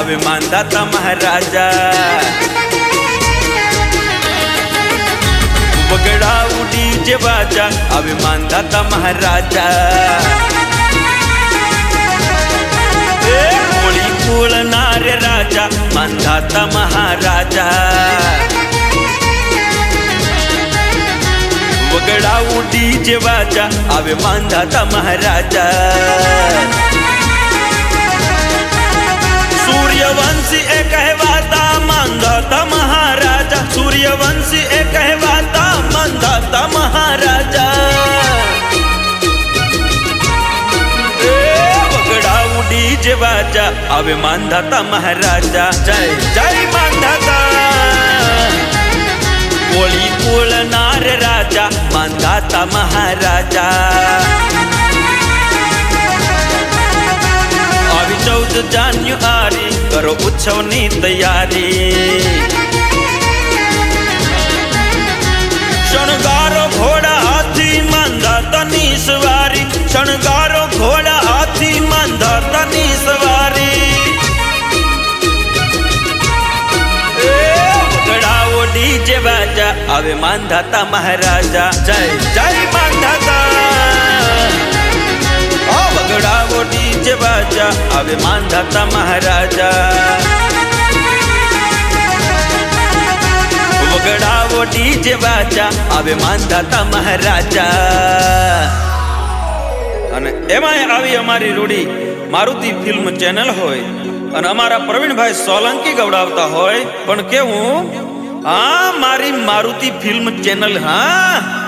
આવે માંધાતા મહારાજા વગડા ઉડી જે બાજા આવે માંધાતા મહારાજા હોળી કુળનાર રાજા માંધાતા મહારાજા વગડા ઉડી જે બાજા આવે માંધાતા મહારાજા सूर्यवंशी ए कहवाता માંધાતા મહારાજા सूर्यवंशी ए कहवाता માંધાતા મહારાજા વગડા ઉડી જે બાજા આવે માંધાતા મહારાજા જય જય માંધાતા હોળી કુળનાર રાજા માંધાતા મહારાજા 14 જાન્યુઆરી કરો ઉત્સવની તૈયારી શણગારો ઘોડા હાથી માંધાતાની સવારી શણગારો ઘોડા હાથી માંધાતાની સવારી વગડાઓ ડીજે બાજા આવે માંધાતા મહારાજા જય જય માંધાતા વગડાઓ ડીજે બાજા આવે માંધાતા મહારાજા વગડાઓ ડીજે બાજા આવે માંધાતા મહારાજા અને એમાંય આવી અમારી રૂડી મારુતિ ફિલ્મ ચેનલ હોય અને અમારા પ્રવીણભાઈ સોલંકી ગવડાવતા હોય પણ કેવું હા મારી મારુતિ ફિલ્મ ચેનલ હા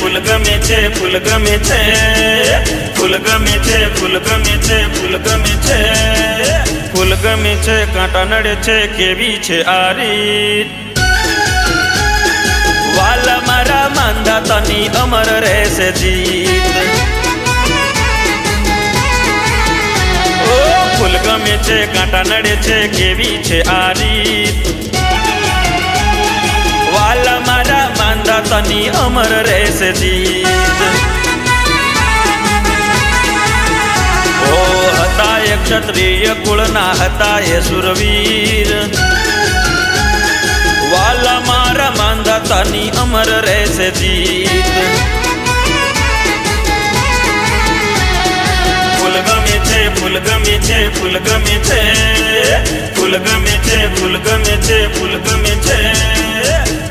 फूल गमे छे फूल गमे छे फूल गमे छे फूल गमे छे फूल गमे छे फूल गमे छे कांटा नड़े छे केवी छे आरी वाला मारा માંધાતાની અમર રહેશે જીત ઓ ફૂલ ગમે છે કાંટા નડે છે કેવી છે આરી વાલા મારા માંધાતાની અમર રહેશે જીત ઓ હતા એ ક્ષત્રિય કુળના હતા એ સુરવીર વાલા મારા માંધાતાની અમર રહેશે જીત ફૂલ ગમે છે ફૂલ ગમે છે ફૂલ ગમે છે ફૂલ ગમે છે ફૂલ ગમે છે ફૂલ ગમે છે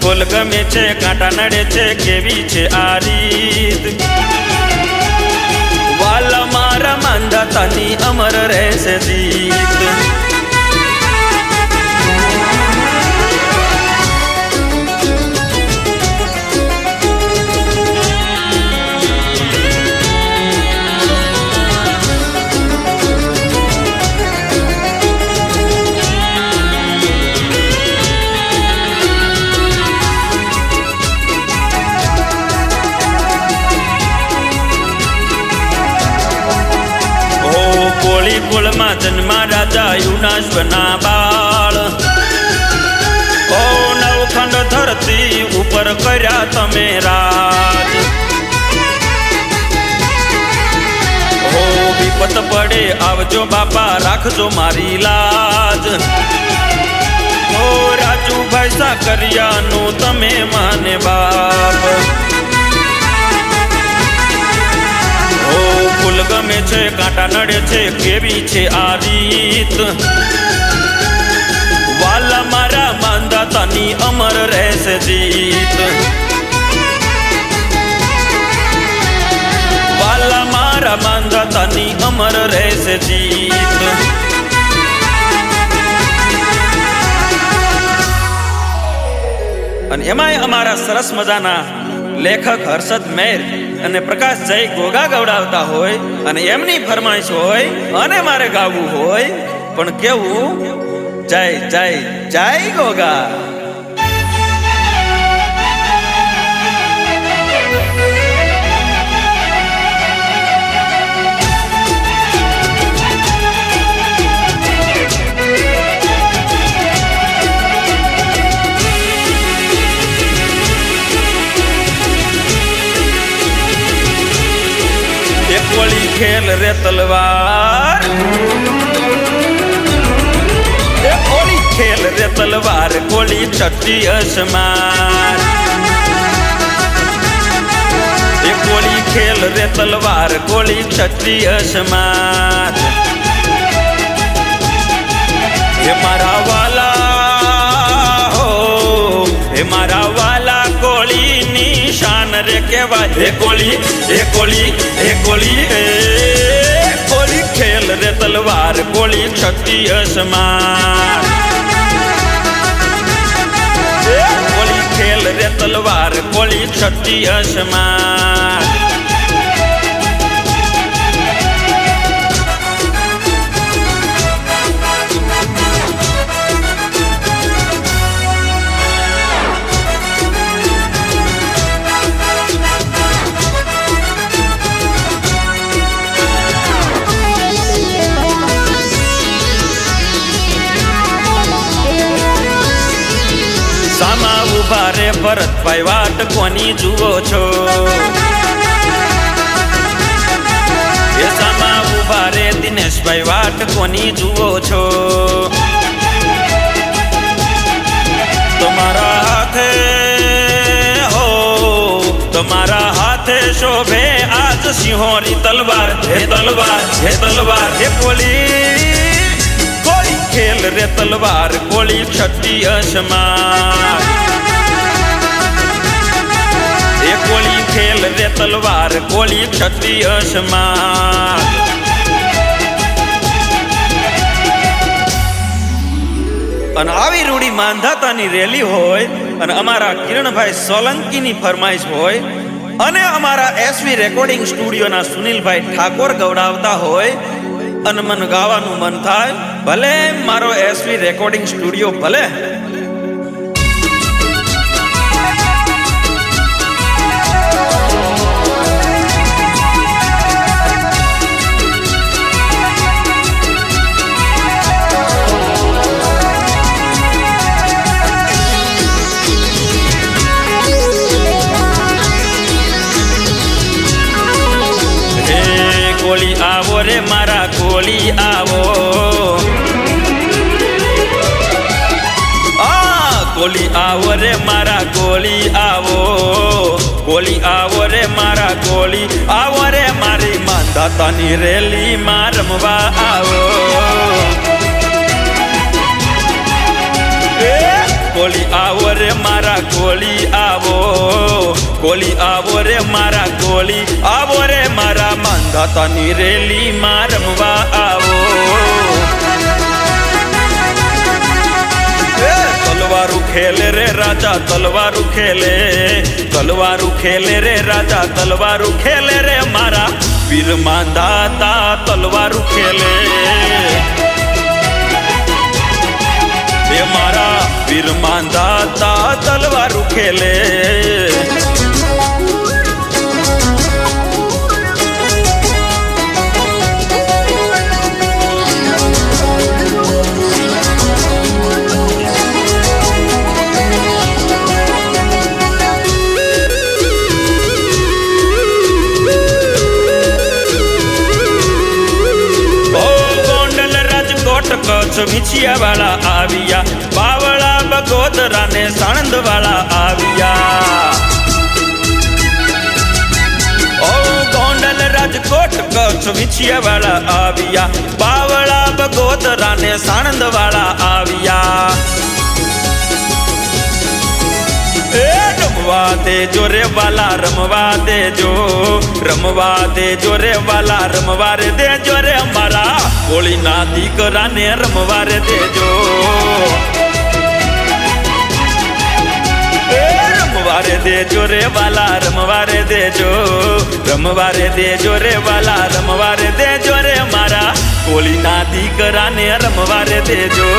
ફૂલ ગમે છે કાંટા નડે છે કેવી છે આ રીત વાલા મારા માંધાતાની અમર રહેશે જીત કોળી કુળમાં જન્મા રાજા યુનાશ્વના બાળ ઓ નવખંડ ધરતી ઉપર કર્યા તમે રાજ ઓ વિપત પડે આવજો બાપા રાખજો મારી લાજ ઓ રાજુભાઈ સાકરિયાનું તમે માને બાપ ઓ ફૂલ ગમે છે કાંટા નડે છે કેવી છે આ રીત વાલા મારા માંધાતાની અમર રહેશે જીત વાલા મારા માંધાતાની અમર રહેશે જીત અને એમાંય અમારા સરસ મજાના લેખક હર્ષદ મેર અને પ્રકાશ જય ગોગા ગવડાવતા હોય અને એમની ફરમાઈશ હોય અને મારે ગાવું હોય પણ કેવું જય જય જય ગોગા કોળી ખેલ રે તલવાર, એ કોળી ખેલ રે તલવાર, કોળી છઠ્ઠી અસમાર, એ કોળી ખેલ રે તલવાર, કોળી છઠ્ઠી અસમાર. હે મારા વાલા હો, હે મારા વાલા, કોળી ની શાન રે કહેવાય. હે કોળી, હે કોળી, હે કોળી, હે કોળી ખેલ રે તલવાર, કોળી છઠ્ઠી અસમાર, કોળી ખેલ રે તલવાર, કોળી છઠ્ઠી અસમાર. સામા ઉભા રે ભરતભાઈ, વાટ કોની જુઓ છો? એ સામા ઉભા રે દિનેશભાઈ, વાટ કોની જુઓ છો? તમારા હાથે હો, તમારા હાથે શોભે આજ સિંહોરી તલવાર. હે તલવાર, હે તલવાર, હે કોળી ખેલ રે તલવાર, કોળી છઠ્ઠી અસમાર, એ કોળી ખેલ રે તલવાર, કોળી છઠ્ઠી અસમાર. અને આવી રૂડી માંધાતાની રેલી હોય અને અમારા કિરણભાઈ સોલંકીની ફરમાઈશ હોય અને અમારા એસવી રેકોર્ડિંગ સ્ટુડિયોના સુનિલભાઈ ઠાકોર ગવડાવતા હોય અને મને ગાવાનું મન થાય, ભલે મારો એસવી રેકોર્ડિંગ સ્ટુડિયો ભલે. કોળી આવો રે મારા કોળી આવો, કોળી આવો રે મારા કોળી આવો, કોળી આવો રે મારા કોળી આવો રે, મારી માંધાતાની રેલી માં રમવા આવો. કોળી આવો રે મારા કોળી આવો, કોળી આવો રે મારા કોળી આવો રે, મારા માંધાતાની રેલી માં રમવા આવો. તલવારું ખેલે રે રાજા, તલવારું ખેલે, તલવારું ખેલે રે રાજા, તલવારું ખેલે રે, મારા વીર માંધાતા તલવારું ખેલે. એ મારા વીર માંધાતા તલવારું ખેલે. કચ્છ વિછિયા વાળા આવ્યા, બાવળા બગોદરા ને સાણંદ વાળા આવ્યા. ઓ ગોંડલ રાજકોટ કચ્છ વિછિયા વાળા આવ્યા, બાવળા બગોદરા ને સાણંદ વાળા આવ્યા. રમવા દેજો રે વાલા, રમવા દેજો, રમવા દેજો રે વાલા, રમવા રે દેજો રે અમારા કોળીના દીકરાને રમવા રે દેજો. રમવા રે દેજો રે વાલા, રમવા રે દેજો, રમવા રે દેજો રે વાલા, રમવા રે દેજો રે મારા કોળીના દીકરાને રમવા રે દેજો.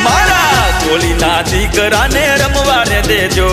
મારા કોળીના દીકરાને રમવા રે દેજો.